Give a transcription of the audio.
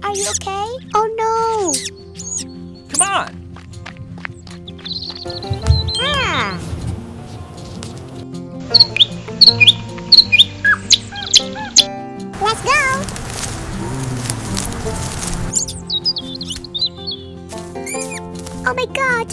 Are you okay? Oh no! Come on! Ah! Let's go! Oh my god!